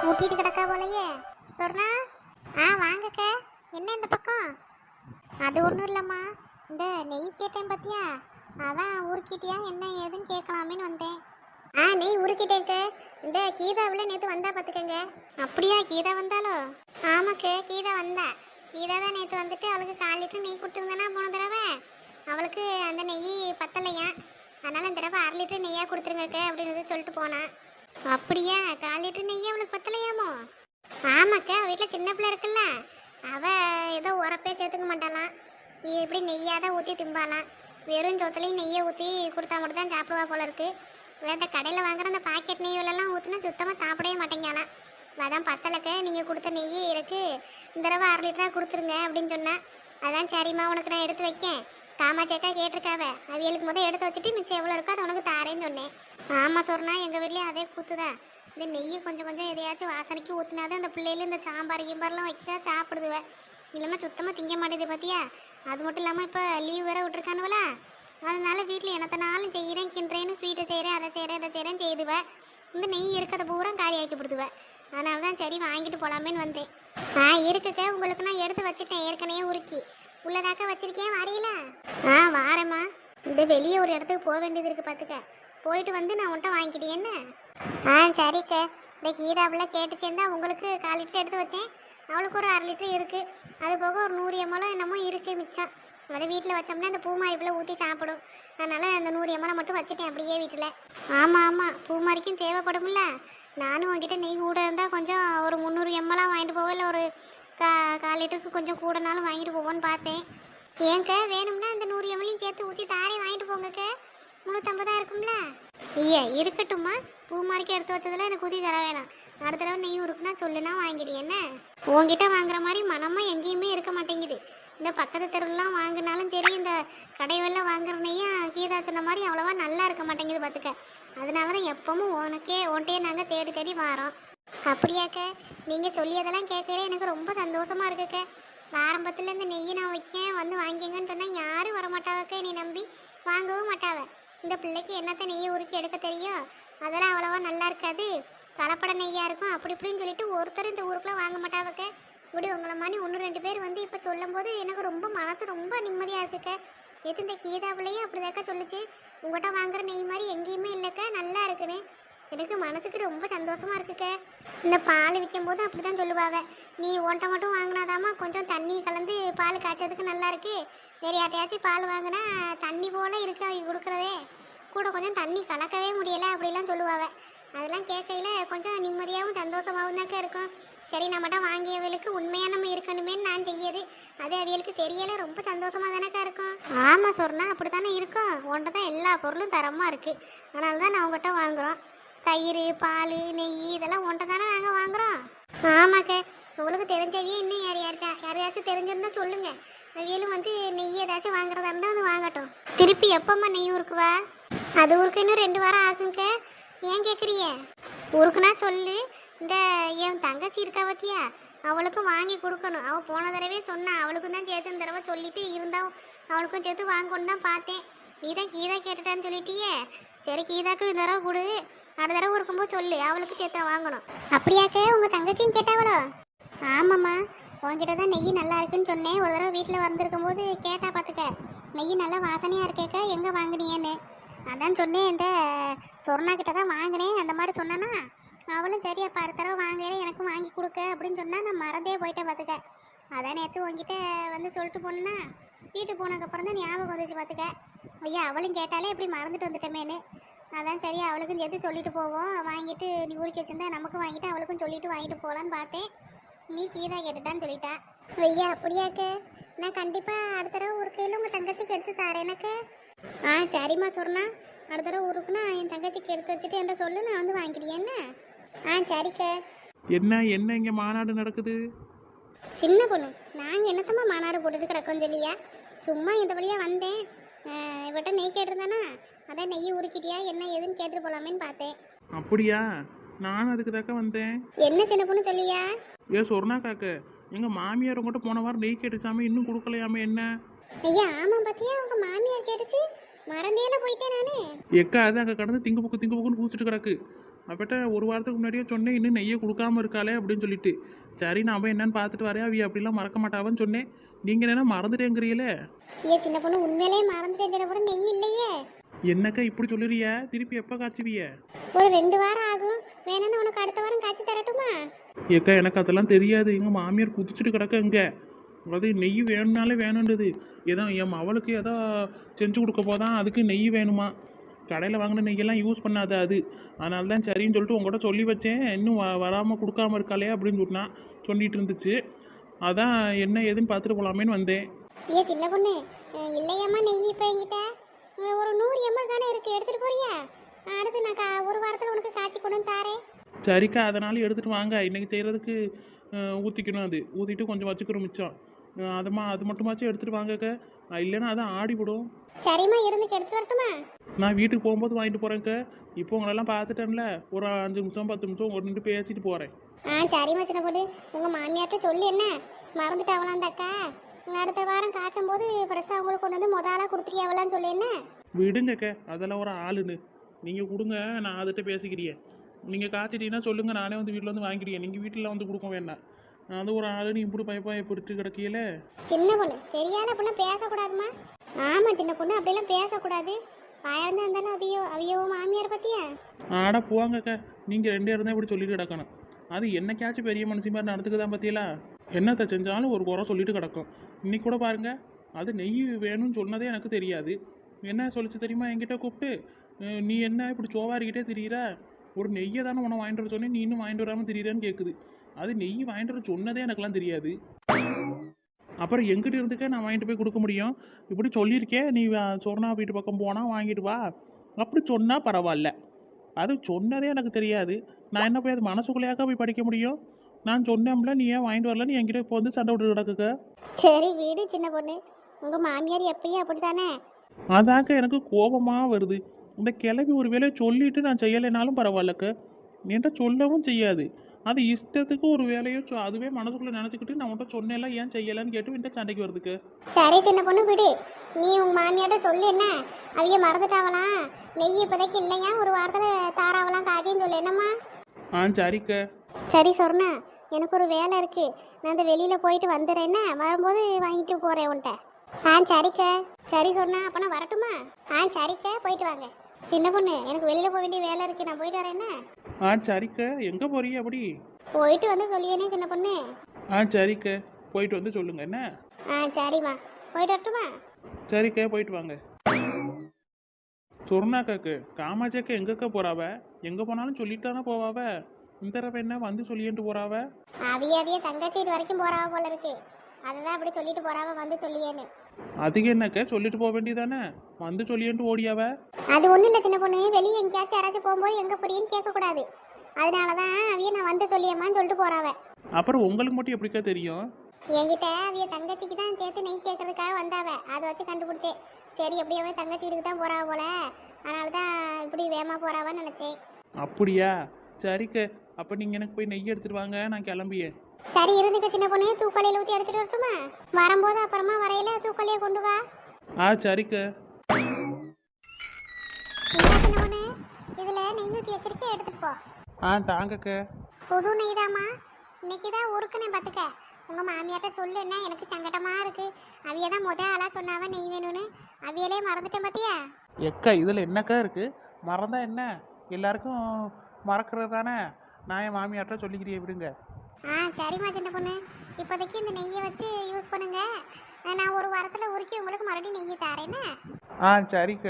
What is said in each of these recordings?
கூட்டிட்டு கிடக்கா போலயே. சொர்ணா, வாங்கக்க. என்ன இந்த பக்கம்? அது ஒன்றும் இல்லைம்மா, இந்த நெய் கேட்டேன் பார்த்தியா, அதான் உருக்கிட்டியா என்ன ஏதுன்னு கேட்கலாமேன்னு வந்தேன். நெய் உருக்கிட்டேங்க. இந்த கீதாவில் நேற்று வந்தா பார்த்துக்கங்க. அப்படியா, கீதா வந்தாலோ? ஆமாக்கு, கீதா வந்தா. கீதா தான் நேற்று வந்துட்டு அவளுக்கு 1/4 லிட்டர் நெய் கொடுத்துருந்தேன்னா போன தடவை. அவளுக்கு அந்த நெய் பத்தலையா, அதனால் இந்த தடவை 1/2 லிட்டர் நெய்யாக கொடுத்துருங்கக்க அப்படின்னு சொல்லிட்டு போனான். அப்படியா, 1/4 லிட்டர் நெய் அவளுக்கு பத்தலையாமோ? ஆமாக்கா, வீட்டில் சின்ன பிள்ளை இருக்குல்ல, அவள் ஏதோ உரப்பே சேர்த்துக்க மாட்டாளாம். நீ எப்படி நெய்யாக தான் ஊற்றி திம்பாலாம். வெறும் சோத்துலேயும் நெய்யை ஊற்றி கொடுத்தா மட்டும் தான் சாப்பிடுவா போல இருக்கு. இல்லை இந்த கடையில் வாங்குற அந்த பாக்கெட் நெய்யிலலாம் ஊற்றினா சுத்தமாக சாப்பிடவே மாட்டேங்கலாம். அதான் பத்தலைக்க, நீங்கள் கொடுத்த நெய் இருக்குது, இந்த தடவை 1/2 லிட்டராக கொடுத்துருங்க அப்படின்னு சொன்னேன். அதான் சரிம்மா உனக்கு நான் எடுத்து வைக்கேன். காமாச்சேக்கா கேட்டிருக்காவ, அவியலுக்கு முதல் எடுத்து வச்சுட்டு மிச்சம் எவ்வளோ இருக்கோ அதை உனக்கு தாரேன்னு சொன்னேன். ஆமாம் சொன்னா, எங்கள் வீட்லேயும் அதே கூத்துதான். இந்த நெய்யை கொஞ்சம் கொஞ்சம் எதையாச்சும் வாசனைக்கு ஊற்றினாதான் இந்த பிள்ளையில இந்த சாம்பார் கீம்பார்லாம் வச்சா சாப்பிடுதுவேன். இல்லைன்னா சுத்தமாக திங்க மாட்டேது பார்த்தியா. அது மட்டும் இல்லாமல் இப்போ லீவ் வேற விட்டுருக்கானுவல, அதனால வீட்டில் என்னத்தனாலும் செய்கிறேன் கிண்டுறேன்னு ஸ்வீட்டை செய்கிறேன் அதை செய்கிறேன் இதை செய்கிறேன்னு செய்துவேன். இந்த நெய் இருக்கிறத பூரா காலி ஆக்கிப்படுதுவேன். அதனால தான் சரி வாங்கிட்டு போகலாமேன்னு வந்தேன். இருக்குக்க, உங்களுக்கு நான் எடுத்து வச்சுட்டேன் ஏற்கனவே உருக்கி. உள்ளதாக்க வச்சிருக்கேன், வரையில. வாரேம்மா. இந்த வெளியே ஒரு இடத்துக்கு போக வேண்டியது இருக்குது பார்த்துக்க, போயிட்டு வந்து நான் உன்ட்ட வாங்கிக்கிட்டேன் என்ன. சரிக்க. இந்த கீதாவில் கேட்டுச்சேன்னா உங்களுக்கு 1/4 லிட்டர் எடுத்து வச்சேன். அவளுக்கு ஒரு 1/2 லிட்டர் இருக்குது. அது போக ஒரு 100 ml என்னமோ இருக்குது மிச்சம். அதை வீட்டில் வச்சோம்னா அந்த பூமாரிப்பில் ஊற்றி சாப்பிடும். அதனால் அந்த 100 ml மட்டும் வச்சுட்டேன் அப்படியே வீட்டில். ஆமாம், பூமாரிக்கும் தேவைப்படும்ல. நானும் உங்ககிட்ட நெய் கூட இருந்தால் கொஞ்சம் ஒரு 300 ml வாங்கிட்டு போவோம், இல்லை ஒரு 1/4 லிட்டருக்கு கொஞ்சம் கூடனாலும் வாங்கிட்டு போவோன்னு பார்த்தேன். ஏங்க வேணும்னா அந்த 100 ml சேர்த்து ஊற்றி தாரே வாங்கிட்டு போங்கக்க. 350 இருக்கும்ல. இருக்கட்டும்மா, பூமாரிக்கு எடுத்து வச்சதில் எனக்கு ஊற்றி தர வேணாம். அடுத்த தடவை நெய் இருக்குன்னா சொல்லுனா வாங்கிடு என்ன. உங்ககிட்ட வாங்குற மாதிரி மனமாக எங்கேயுமே இருக்க மாட்டேங்குது. இந்த பக்கத்து தெருவெல்லாம் வாங்கினாலும் சரி, இந்த கடைவெல்லாம் வாங்குற நெய்யும் கீதா சொன்ன மாதிரி அவ்வளோவா நல்லா இருக்க மாட்டேங்குது பார்த்துக்க. அதனால தான் எப்பவும் உன்ட்டே நாங்கள் தேடி தேடி வரோம். அப்படியாக்க, நீங்கள் சொல்லியதெல்லாம் கேட்கல எனக்கு ரொம்ப சந்தோஷமாக இருக்குக்க. ஆரம்பத்தில் இந்த நெய்யை நான் வைக்கேன் வந்து வாங்கிங்கன்னு சொன்னால் யாரும் வரமாட்டாவக்க, நீ நம்பி வாங்கவும் மாட்டாவ. இந்த பிள்ளைக்கு என்னத்தை நெய்யை உருக்கி எடுக்க தெரியும், அதெல்லாம் அவ்வளோவா நல்லா இருக்காது, கலப்பட நெய்யாக இருக்கும் அப்படி இப்படின்னு சொல்லிட்டு ஒருத்தர் இந்த ஊருக்குள்ளே வாங்க மாட்டாவக்க. இப்படி உங்களை மாதிரி 1-2 பேர் வந்து இப்போ சொல்லும் போது எனக்கு ரொம்ப மனசு ரொம்ப நிம்மதியாக இருக்குக்க. எது இந்த கீதாவிலையும் அப்படிதாக்கா சொல்லிச்சு, உங்கள்கிட்ட வாங்குற நெய் மாதிரி எங்கேயுமே இல்லைக்க, நல்லா இருக்குன்னு. எனக்கு மனசுக்கு ரொம்ப சந்தோஷமாக இருக்குக்க. இந்த பால் விற்கும் போது அப்படி தான் சொல்லுவாங்க, நீ ஒன்றை மட்டும் வாங்கினாதாம்மா கொஞ்சம் தண்ணி கலந்து பால் காய்ச்சதுக்கு நல்லா இருக்கு, வேறு யார்ட்டையாச்சும் பால் வாங்கினா தண்ணி போல் இருக்கு அவங்க கொடுக்குறதே, கூட கொஞ்சம் தண்ணி கலக்கவே முடியலை அப்படிலாம் சொல்லுவாங்க. அதெல்லாம் கேட்கையில் கொஞ்சம் நிம்மதியாகவும் சந்தோஷமாகவும் தாக்க இருக்கும். சரி நம்மகிட்ட வாங்கியவளுக்கு உண்மையாக நம்ம இருக்கணுமேன்னு நான் செய்யது, அது அவியலுக்கு தெரியலை, ரொம்ப சந்தோஷமாக தானக்கா இருக்கும். ஆமாம் சொன்னா, அப்படி தானே இருக்கும். உன்ட்ட தான் எல்லா பொருளும் தரமாக இருக்குது, அதனால தான் நான் உங்கள்கிட்ட வாங்குகிறோம். தயிர் பால் நெய் இதெல்லாம் ஒன்றை தானே நாங்கள் வாங்குகிறோம். ஆமாக்க, உங்களுக்கு தெரிஞ்சவியே இன்னும் யாரையாச்சும் தெரிஞ்சிருந்தா சொல்லுங்கள். அவியலும் வந்து நெய் ஏதாச்சும் வாங்குறதா இருந்தால் வந்து வாங்கட்டும். திருப்பி எப்போம்மா நெய் உருக்குவா? அது உருக்கு இன்னும் 2 வாரம் ஆகுங்க. ஏன் கேட்குறிய? உருக்குனா சொல்லு. இந்த என் தங்கச்சி இருக்கா பத்தியா, அவளுக்கும் வாங்கி கொடுக்கணும். அவள் போன தடவை சொன்னா, அவளுக்கும் தான் சேர்த்து இந்த தடவை சொல்லிட்டு இருந்தால் அவளுக்கும் சேர்த்து வாங்கணுன்னு தான் பார்த்தேன். நீ தான் கீதா கேட்டுட்டான்னு சொல்லிட்டியே, சரி கீதாக்கும் இந்த தடவை கொடு, அடுத்த தடவை இருக்கும்போது சொல்லு, அவளுக்கு சேர்த்து வாங்கணும். அப்படியாக்க, உங்கள் தங்கச்சியும் கேட்டாவளோ? ஆமாம்மா, உங்ககிட்ட தான் நெய் நல்லா இருக்குன்னு சொன்னேன். ஒரு தடவை வீட்டில் வந்திருக்கும் போது கேட்டா பார்த்துக்க, நெய் நல்லா வாசனையாக இருக்கேக்க, எங்கே வாங்கினியேன்னு. அதான் சொன்னேன், இந்த சொர்ணா கிட்ட தான் வாங்கினேன் அந்த மாதிரி சொன்னானா. அவளும் சரி அப்போ அடுத்த தடவை வாங்கல எனக்கும் வாங்கி கொடுக்க அப்படின்னு சொன்னால் நான் மறந்தே போயிட்டேன் பார்த்துக்க. அதான் நேற்று உங்ககிட்ட வந்து சொல்லிட்டு போனேன்னா, வீட்டுக்கு போனதுக்கப்புறம் தான் ஞாபகம் வந்துச்சு பார்த்துக்க. ஐயா அவளும் கேட்டாலே எப்படி மறந்துட்டு வந்துட்டோமேனு. அதான் சரி அவளுக்கும் சேர்த்து சொல்லிட்டு போவோம், வாங்கிட்டு நீ ஊருக்கு வச்சுருந்தா நமக்கும் வாங்கிட்டு அவளுக்கும் சொல்லிட்டு வாங்கிட்டு போகலான்னு பார்த்தேன். நீ கீதா கேட்டுட்டான்னு சொல்லிட்டா. ஐயா அப்படியாக்க, நான் கண்டிப்பாக அடுத்த தடவை ஊருக்கையில் உங்கள் தங்கச்சிக்கு எடுத்து தரேன் எனக்கு. சரிம்மா சொன்னா, அடுத்த தடவை ஊருக்குன்னா என் தங்கச்சிக்கு எடுத்து வச்சுட்டு என்கிட்ட சொல்லு, நான் வந்து வாங்கிக்கிறேன் என்ன. சரிக்க. என்ன என்ன இங்கே மாநாடு நடக்குது? சின்ன பொண்ணு, நாங்கள் என்னத்தம்மா மாநாடு போட்டுட்டு கிடக்கோன்னு சொல்லியா, சும்மா இந்த வழியாக வந்தேன். இவட்ட நெய் கேட்டிருந்தானா, அதான் நெய் உருக்கிட்டியா என்ன ஏதுன்னு கேட்டுட்டு போகலாமேன்னு பார்த்தேன். அப்படியா, நானும் அதுக்கு தாக்க வந்தேன். என்ன சின்ன பொண்ணு சொல்லியா? சொர்ணா காக்க, எங்கள் மாமியார் உங்கள்கிட்ட போன வாரம் நெய் கேட்டுச்சாமே, இன்னும் கொடுக்கலையாமே என்ன? ஐயா ஆமாம் பார்த்தியா, உங்க மாமியார் கேட்டுச்சு, மறந்தேல போயிட்டேன் நானு. எக்கா அது அங்கே கடந்து திங்கு புக்குன்னு கூச்சிட்டு கிடக்கு. அப்பட்ட ஒரு வாரத்துக்கு முன்னாடியே சொன்னேன் இன்னும் நெய்யை கொடுக்காம இருக்காளே அப்படின்னு சொல்லிட்டு. சரி நான் போய் என்னன்னு பார்த்துட்டு வரேன், அவிய அப்படிலாம் மறக்க மாட்டாவன்னு சொன்னேன். நீங்கள் என்ன மறந்துட்டேங்கிறீங்களே? ஏன் சின்ன பொண்ணு உண்மையிலேயே மறந்துட்டேன் சின்ன பொண்ணு, நெய் இல்லையே. என்னக்கா இப்படி சொல்லுறிய? திருப்பி எப்போ காய்ச்சுவிய? ஒரு 2 வாரம் ஆகும். வேணும்னு உனக்கு அடுத்த வாரம் காய்ச்சி தரட்டுமா? ஏக்கா எனக்கு அதெல்லாம் தெரியாது. எங்கள் மாமியார் குதிச்சுட்டு கிடக்க இங்கே. அது நெய் வேணும்னாலே வேணுன்றது. ஏதோ என் அவளுக்கு ஏதோ செஞ்சு கொடுக்க போதான், அதுக்கு நெய் வேணுமா. கடையில் வாங்கின நெய்யெல்லாம் யூஸ் பண்ணாது அது. அதனால தான் சரின்னு சொல்லிட்டு உங்கள்கிட்ட சொல்லி வச்சேன். இன்னும் வராமல் கொடுக்காம இருக்காளே அப்படின்னு சொல்லிட்டு இருந்துச்சு. அதான் என்ன ஏதுன்னு பார்த்துட்டு போகலாமேன்னு வந்தேன். ஏன் சின்ன பொண்ணு இல்லையாம்மா நெய் இப்போ என்கிட்ட ஒரு 100 ml தானே இருக்குது, எடுத்துகிட்டு போறியா? அடுத்து நான் ஒரு வாரத்தில் உனக்கு காய்ச்சி கொண்டு வந்து தாரேன். சரிக்கா, அதனால எடுத்துகிட்டு வாங்க. இன்றைக்கி செய்கிறதுக்கு ஊற்றிக்கணும். அது ஊற்றிட்டு கொஞ்சம் வச்சுக்கிறோம் மிச்சம். அது மட்டுமாச்சும் எடுத்துகிட்டு வாங்கக்கா. இல்லைன்னா அதான் ஆடிவிடும். சரிம்மா, இருந்துக்கு எடுத்துகிட்டு வரட்டுமா? நான் வீட்டுக்கு போகும்போது வாங்கிட்டு போகிறேன்க்கா. இப்போ உங்களெல்லாம் பார்த்துட்டேன்ல, ஒரு 5 நிமிஷம் 10 நிமிஷம் ஒரு நின்று பேசிட்டு போகிறேன். சரிம்மா சின்ன பொண்ணு, உங்கள் மாமியார்ட்ட சொல்லி என்ன மறந்துட்டாவலாம் அந்த அக்கா. அடுத்த வாரம் காய்ச்சும் போது ஃப்ரெஷ்ஷாக அவங்களுக்கு கொண்டு வந்து முதலாக கொடுத்துருக்கியாவலான்னு சொல்லி என்ன. விடுங்கக்க, அதெல்லாம் ஒரு ஆளுன்னு. நீங்கள் கொடுங்க, நான் அதுகிட்ட பேசிக்கிறேன். நீங்கள் காய்ச்சிட்டீங்கன்னா சொல்லுங்கள், நானே வந்து வீட்டில் வந்து வாங்கிக்கிறேன். நீங்கள் வீட்டில் வந்து கொடுக்க வேண்டாம். அது ஒரு ஆளுன்னு இப்படி பயப்பா பிடிச்சி கிடக்கையில. சின்ன பொண்ணு பெரிய ஆள் அப்படிலாம் பேசக்கூடாதுமா. ஆமாம் சின்ன பொண்ணு, அப்படிலாம் பேசக்கூடாது. வாயாந்து இருந்தானே அவியோ மாமியார் பற்றியா? ஆடா போவாங்கக்கா, நீங்கள் 2 இருந்தால் இப்படி சொல்லிட்டு கிடக்கணும். அது என்னைக்காச்சும் பெரிய மனுஷி மாதிரி நடந்துக்குதான் பற்றியலா. என்னத்தை செஞ்சாலும் ஒரு குறை சொல்லிட்டு கிடக்கும். இன்னைக்கு கூட பாருங்கள், அது நெய் வேணும்னு சொன்னதே எனக்கு தெரியாது. என்ன சொல்லிச்சு தெரியுமா? என்கிட்ட கூப்பிட்டு, நீ என்ன இப்படி சோவாரிக்கிட்டே திரியிற, ஒரு நெய்யை தானே உன்னை வாங்கிட்டு வர சொன்னேன், நீ இன்னும் வாங்கிட்டு வராமல் திரியிறேன்னு கேட்குது. அது நெய் வாங்கிட்டு வர சொன்னதே எனக்குலாம் தெரியாது. அப்புறம் எங்கிட்ட இருந்துக்க நான் வாங்கிட்டு போய் கொடுக்க முடியும்? இப்படி சொல்லியிருக்கேன், நீ சொர்ணா வீட்டு பக்கம் போனால் வாங்கிட்டு வா அப்படி சொன்னால் பரவாயில்ல. அது சொன்னதே எனக்கு தெரியாது. நான் என்ன போய் அது மனசுக்குள்ளையாக்கா போய் படிக்க முடியும்? நான் சொன்னேன்ல, நீ ஏன் வாங்கிட்டு வரல, நீ என்கிட்ட இப்போ வந்து சண்டை விட்டு கிடக்குக்க. சரி வீடு சின்ன பொண்ணு, உங்கள் மாமியார் எப்பயும் அப்படி தானே. அதாக்க எனக்கு கோபமாக வருது. இந்த கிளவி ஒரு வேலையை சொல்லிட்டு நான் செய்யலைனாலும் பரவாயில்லக்க, என்கிட்ட சொல்லவும் செய்யாது. அது இஷ்டத்துக்கு ஒரு வேலையோ அதுவே மனசுக்குள்ளே நினச்சிக்கிட்டு நான் உன்ட்ட சொன்னேன்ல, ஏன் செய்யலைன்னு கேட்டு என்கிட்ட சண்டைக்கு வருதுக்கு. சரி சின்ன பொண்ணு விடு, நீ உங்கள் மாமியார்ட்ட சொல்லு என்ன, அவிய மறந்துட்டாவலாம், நெய் இப்போதைக்கு இல்லையா, ஒரு வாரத்தில் தாராவலாம் காய்ச்சின்னு சொல்லு என்னம்மா. சரிக்க. சரி சொர்ணா, எனக்கு ஒரு வேலை இருக்கு, நான் அந்த வெளியில் போயிட்டு வந்துடுறேன்னா, வரும்போது வாங்கிட்டு போகிறேன் உன்ட்ட. சரிக்க. சரி சொர்ணா, அப்போ நான் வரட்டுமா? சரிக்க, போயிட்டு வாங்க. சின்ன பொண்ணு எனக்கு வெளியில் போக வேண்டிய வேலை இருக்கு, நான் போயிட்டு வரேன்னா. சரிக்க. எங்கே போறீங்க அப்படி? போயிட்டு வந்து சொல்லியேனே சின்ன பொண்ணு. சரிக்க, போயிட்டு வந்து சொல்லுங்க என்ன. சரிம்மா, போயிட்டு வரட்டுமா? சரிக்க, போயிட்டு வாங்க. சொர்ணாக்காக்கு காமாட்சியாக்கா எங்கக்கா போறாவ? எங்கே போனாலும் சொல்லிட்டு தானே போவாவ. இந்த தடவை என்ன வந்து சொல்லிட்டு போறாவ? அவிய தங்கச்சி வரைக்கும் போறாவ போல இருக்கு, அதுதான் அப்படி சொல்லிட்டு போறாவ, வந்து சொல்லியேன்னு. அதுக்கு என்னக்க, சொல்லிட்டு போக வேண்டியதானே, வந்து சொல்லிட்டு ஓடியாவ. அது ஒன்றும் இல்லை சின்ன பொண்ணு, வெளியே எங்கேயாச்சும் யாராச்சும் போகும்போது எங்கே புரியுன்னு கேட்கக்கூடாது, அதனால தான் அவிய நான் வந்து சொல்லியம்மான்னு சொல்லிட்டு போறாவ. அப்புறம் உங்களுக்கு மட்டும் எப்படிக்கா தெரியும்? என்கிட்ட அவிய தங்கச்சிக்கு தான் சேர்த்து நெய் கேட்கறதுக்காக வந்தாவ, அதை வச்சு கண்டுபிடிச்சேன். சரி எப்படியாவே தங்கச்சி வீட்டுக்கு தான் போறாவ போல, அதனால தான் இப்படி வேகமாக போறாவான்னு நினச்சேன். அப்படியா? சரிக்க, அப்போ நீங்கள் எனக்கு போய் நெய் எடுத்துட்டு வாங்க, நான் கிளம்பியேன். சரி இருந்துக்க சின்ன பொண்ணு, தூக்கலையில் ஊற்றி எடுத்துட்டு வரட்டுமா? வரும்போது அப்புறமா வரையில தூக்கலையை கொண்டு வா. சரிக்க. சின்ன பொண்ணு, இதில் நெய் ஊற்றி வச்சிருக்கே, எடுத்துட்டு போ. தாங்கக்க. புது நெய் தாம்மா, இன்னைக்கு தான் ஊருக்குன்னு பார்த்துக்க. உங்கள் மாமியார்ட்ட சொல்லு என்ன, எனக்கு சங்கடமாக இருக்கு, அவிய தான் ஆளாக சொன்னாவ நெய் வேணும்னு, அவியலே மறந்துட்டேன் பார்த்தியா? எக்கா இதில் என்னக்கா இருக்கு? மறந்தா என்ன, எல்லாருக்கும் மறக்கிறது தானே. நான் என் மாமியார்ட்ட சொல்லிக்கிறேன், விடுங்க. சரிம்மா சின்ன பொண்ணு, இப்போதைக்கு இந்த நெய்யை வச்சு யூஸ் பண்ணுங்க, நான் ஒரு வாரத்தில் உருக்கி உங்களுக்கு மறுபடியும் நெய்யை தரேன்னு. சரிக்க.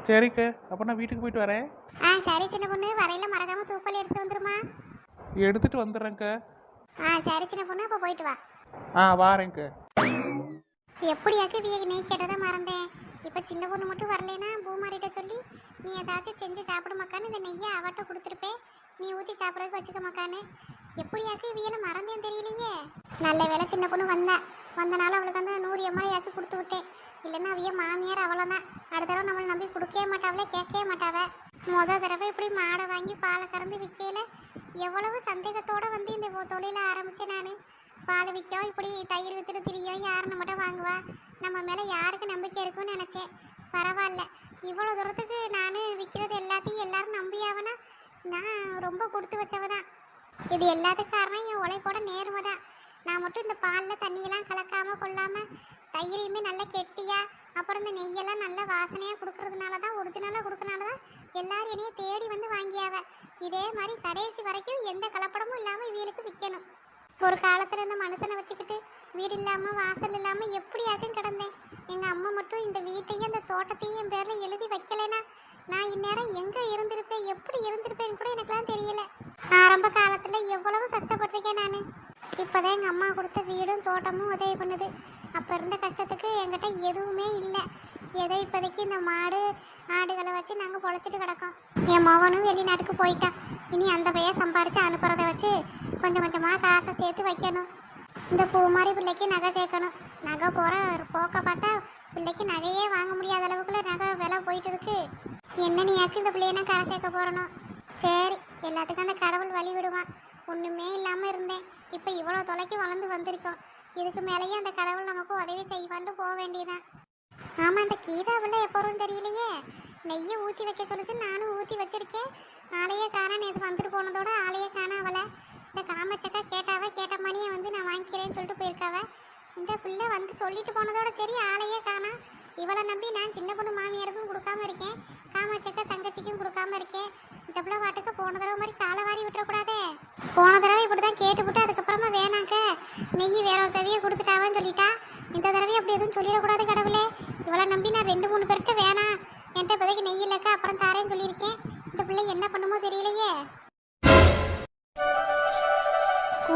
சரிக்க, அப்போ நான் வீட்டுக்கு போயிட்டு வரேன். சரி சின்ன பொண்ணு, வரையில மறக்காம தூக்கல் எடுத்துட்டு வந்துருமா? எடுத்துட்டு வந்துடுறேங்க. சரி சின்ன பொண்ணு, அப்போ போயிட்டு வா. வாரேங்க. எப்படியாக்கு நெய் கேட்டதை மறந்தேன். இப்போ சின்ன பொண்ணு மட்டும் வரலைன்னா பூமாரிட்ட சொல்லி நீ ஏதாச்சும் செஞ்சு சாப்பிட மக்கான்னு இந்த நெய்யை அவட்ட கொடுத்துருப்பேன், நீ ஊற்றி சாப்பிட்றதுக்கு வச்சுக்க மக்கான்னு. எப்படியாக்கு வியலை மறந்தேன்னு தெரியலையே. நல்ல வேலை சின்ன பொண்ணு வந்தனால அவளுக்கு அந்த 100 ml ஏதாச்சும் கொடுத்து விட்டேன். இல்லைன்னா அவிய மாமியார் அவ்வளோதான், அடுத்த தடவை நம்மளை நம்பி கொடுக்கவே மாட்டாவளே, கேட்கவே மாட்டாவ. தடவை இப்படி மாடை வாங்கி பாலை கறந்து விற்கல, எவ்வளவு சந்தேகத்தோடு வந்து இந்த தொழிலை ஆரம்பித்தேன் நான். பால் விற்கும், இப்படி தயிர் விற்றுட்டு திரியும், யார் நம்மகிட்ட வாங்குவா, நம்ம மேலே யாருக்கு நம்பிக்கை இருக்குன்னு நினச்சேன். பரவாயில்ல, இவ்வளோ தூரத்துக்கு நான் விற்கிறது எல்லாத்தையும் எல்லாரும் நம்பியாவனா, நான் ரொம்ப கொடுத்து வச்சவ தான். இது எல்லாத்துக்கும் காரணம் என் உழைப்போட நேர்மை தான். நான் மட்டும் இந்த பாலில் தண்ணியெல்லாம் கலக்காம கொள்ளாம தயிரையுமே நல்லா கெட்டியா, அப்புறம் இந்த நெய்யெல்லாம் நல்லா வாசனையாக கொடுக்கறதுனால தான், ஒரிஜினலாக கொடுக்கறனால தான் எல்லாரும் என்னைய தேடி வந்து வாங்கியாவ. இதே மாதிரி கடைசி வரைக்கும் எந்த கலப்படமும் இல்லாமல் இவங்களுக்கு விற்கணும். ஒரு காலத்தில் இந்த மனுஷனை வச்சுக்கிட்டு வீடு இல்லாமல் வாசல் இல்லாமல் எப்படியாக்கும் கிடந்தேன். எங்கள் அம்மா மட்டும் இந்த வீட்டையும் இந்த தோட்டத்தையும் என் பேரில் எழுதி வைக்கலைன்னா நான் இந்நேரம் எங்கே இருந்திருப்பேன், எப்படி இருந்திருப்பேன்னு கூட எனக்குலாம் தெரியல. ஆரம்ப காலத்தில் எவ்வளவு கஷ்டப்பட்டிருக்கேன் நான். இப்போதான் எங்கள் அம்மா கொடுத்த வீடும் தோட்டமும் உதவி பண்ணுது. அப்போ இருந்த கஷ்டத்துக்கு என்கிட்ட எதுவுமே இல்லை. ஏதோ இப்போதைக்கு இந்த மாடு ஆடுகளை வச்சு நாங்கள் பொழைச்சிட்டு கிடக்கோம். என் மகனும் வெளிநாட்டுக்கு போயிட்டான். இனி அந்த பையன் சம்பாரித்து அனுப்புறதை வச்சு கொஞ்சம் கொஞ்சமாக காசை சேர்த்து வைக்கணும். இந்த பூ மாதிரி பிள்ளைக்கு நகை சேர்க்கணும். நகை போகிற போக்க பார்த்தா பிள்ளைக்கு நகையே வாங்க முடியாத அளவுக்குள்ள நகை விலை போயிட்டு இருக்கு. என்ன நீயாக்கு இந்த பிள்ளைய நான் கரை சேர்க்க போறணும். சரி, எல்லாத்துக்கும் அந்த கடவுள் வழி விடுவான். ஒன்றுமே இல்லாமல் இருந்தேன், இப்போ இவ்வளோ தொலைக்கு வளர்ந்து வந்திருக்கோம். இதுக்கு மேலேயே அந்த கடவுள் நமக்கு உதவி செய்வான்ட்டு போக வேண்டியதான். ஆமாம், இந்த கீதா பிள்ளை எப்போ வரும்னு தெரியலையே. நெய்யை ஊற்றி வைக்க சொல்லிச்சு, நானும் ஊற்றி வச்சிருக்கேன். ஆளையே காணா. நேற்று வந்துட்டு போனதோட ஆளையே காணா அவளை. இந்த காமச்சக்கா கேட்ட மணியை வந்து நான் வாங்கிக்கிறேன்னு சொல்லிட்டு போயிருக்காவ. இந்த பிள்ளை வந்து சொல்லிட்டு போனதோட சரி, ஆளையே காணா. இவளை நம்பி நான் சின்ன பொண்ணு மாமியாருக்கும் கொடுக்காம இருக்கேன், காமாச்சக்கா தங்கச்சிக்கும் கொடுக்காம இருக்கேன். இந்த பிள்ளை வாட்டுக்கு போன தடவை மாதிரி காலை வாரி விட்டுறக்கூடாதே. போன தடவை இப்படி தான் கேட்டுவிட்டு அதுக்கப்புறமா வேணாங்க நெய் வேற ஒரு தவியை கொடுத்துட்டாவன்னு சொல்லிட்டா. இந்த தடவை அப்படி எதுவும் சொல்லிடக்கூடாது கடவுளே. இவளை நம்பி நான் 2-3 பேர்கிட்ட வேணாம், என்கிட்ட இப்போதைக்கு நெய் இல்லைக்கா அப்புறம் தாரேன்னு சொல்லியிருக்கேன். இந்த பிள்ளை என்ன பண்ணுமோ தெரியலையே.